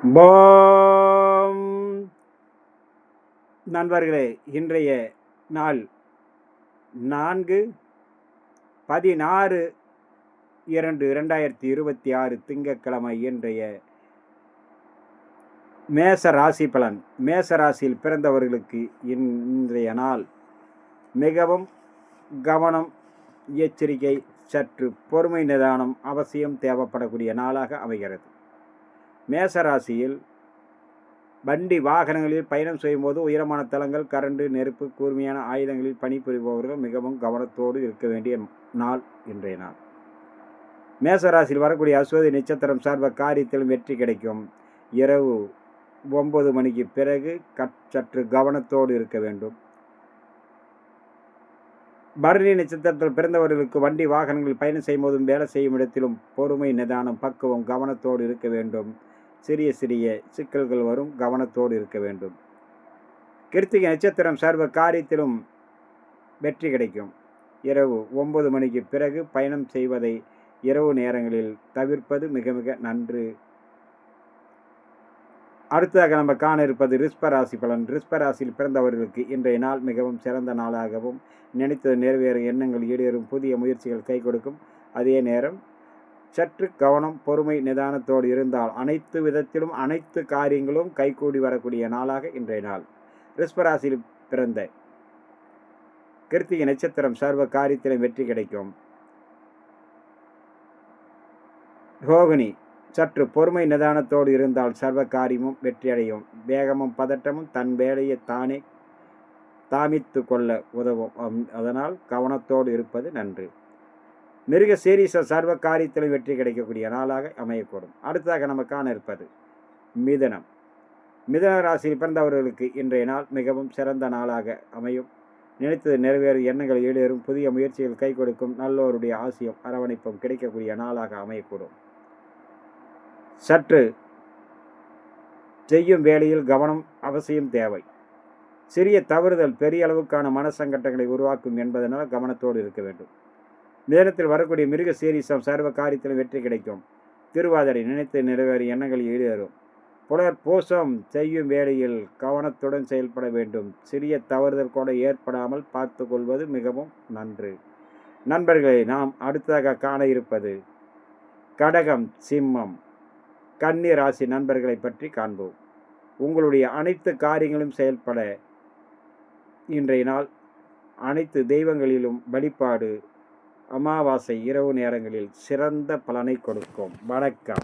Bomb நண்பர்களே, இன்றைய நாள் 4/16/2026 திங்கட்கிழமை. இன்றைய மேச ராசி பலன். மேச ராசியில் பிறந்தவர்களுக்கு இன்றைய நாள் மிகவும் கவனம், எச்சரிக்கை, சற்று பொறுமை, நிதானம் அவசியம் தேவைப்படக்கூடிய நாளாக அமைகிறது. மேசராசியில் வண்டி வாகனங்களில் பயணம் செய்யும்போது உயரமான தளங்கள், கரண்டு, நெருப்பு, கூர்மையான ஆயுதங்களில் பணிபுரிபவர்கள் மிகவும் கவனத்தோடு இருக்க வேண்டிய நாள் இன்றைய நாள். மேசராசியில் வரக்கூடிய அஸ்வதி நட்சத்திரம் சார்ப காரியத்திலும் வெற்றி கிடைக்கும். இரவு 9 மணிக்கு பிறகு சற்று கவனத்தோடு இருக்க வேண்டும். பரணி நட்சத்திரத்தில் பிறந்தவர்களுக்கு வண்டி வாகனங்களில் பயணம் செய்யும் போதும் வேலை செய்யும் இடத்திலும் பொறுமை, நிதானம், பக்குவம், கவனத்தோடு இருக்க வேண்டும். சிறிய சிறிய சிக்கல்கள் வரும், கவனத்தோடு இருக்க வேண்டும். கிருத்திகை நட்சத்திரம் சார்ப காரியத்திலும் வெற்றி கிடைக்கும். இரவு 9 மணிக்கு பிறகு பயணம் செய்வதை இரவு நேரங்களில் தவிர்ப்பது மிக மிக நன்று. அடுத்ததாக நம்ம காண இருப்பது ரிஷபராசி பலன். ரிஷபராசியில் பிறந்தவர்களுக்கு இன்றைய நாள் மிகவும் சிறந்த நாளாகவும், நினைத்தது நிறைவேறும், எண்ணங்கள் ஈடேறும், புதிய முயற்சிகள் கை கொடுக்கும். அதே நேரம் சற்று கவனம், பொறுமை, நிதானத்தோடு இருந்தால் அனைத்து விதத்திலும் அனைத்து காரியங்களும் கைகூடி வரக்கூடிய நாளாக இன்றைய நாள். ரிஷபராசியில் பிறந்த கிருத்திகை நட்சத்திரம் சர்வ காரியத்திலும் வெற்றி கிடைக்கும். ரோகிணி சற்று பொறுமை, நிதானத்தோடு இருந்தால் சர்வ காரியமும் வெற்றியடையும். வேகமும் பதட்டமும் தன் வேலையை தானே தாமித்து கொள்ள உதவும். அதனால் கவனத்தோடு இருப்பது நன்று. மிருக சீரிச சர்வ காரியத்திலும் வெற்றி கிடைக்கக்கூடிய நாளாக அமையக்கூடும். அடுத்ததாக நம்ம காண இருப்பது மிதனம். மிதன ராசியில் பிறந்தவர்களுக்கு இன்றைய நாள் மிகவும் சிறந்த நாளாக அமையும். நினைத்தது நிறைவேறும், எண்ணங்கள் ஈடேறும், புதிய முயற்சிகள் கை கொடுக்கும், நல்லோருடைய ஆசியும் அரவணைப்பும் கிடைக்கக்கூடிய நாளாக அமையக்கூடும். சற்று செய்யும் வேளையில் கவனம் அவசியம் தேவை. சிறிய தவறுதல் பெரிய அளவுக்கான மனசங்கட்டங்களை உருவாக்கும் என்பதனால் கவனத்தோடு இருக்க வேண்டும். நேரத்தில் வரக்கூடிய மிருக சீரிசம் சர்வ காரியத்திலும் வெற்றி கிடைக்கும். திருவாதிரை நினைத்து நிறைவேறும், எண்ணங்கள் ஈடேறும். புலர் பூசம் செய்யும் வேளையில் கவனத்துடன் செயல்பட வேண்டும். சிறிய தவறுதல் கூட ஏற்படாமல் பார்த்து கொள்வது மிகவும் நன்று. நண்பர்களை நாம் அடுத்ததாக காண இருப்பது கடகம், சிம்மம், கன்னி ராசி நண்பர்களை பற்றி காண்போம். உங்களுடைய அனைத்து காரியங்களும் செயல்பட இன்றைய நாள் அனைத்து தெய்வங்களிலும் வழிபாடு அமாவாசை இரவு நேரங்களில் சிறந்த பலனை கொடுக்கும். வணக்கம்.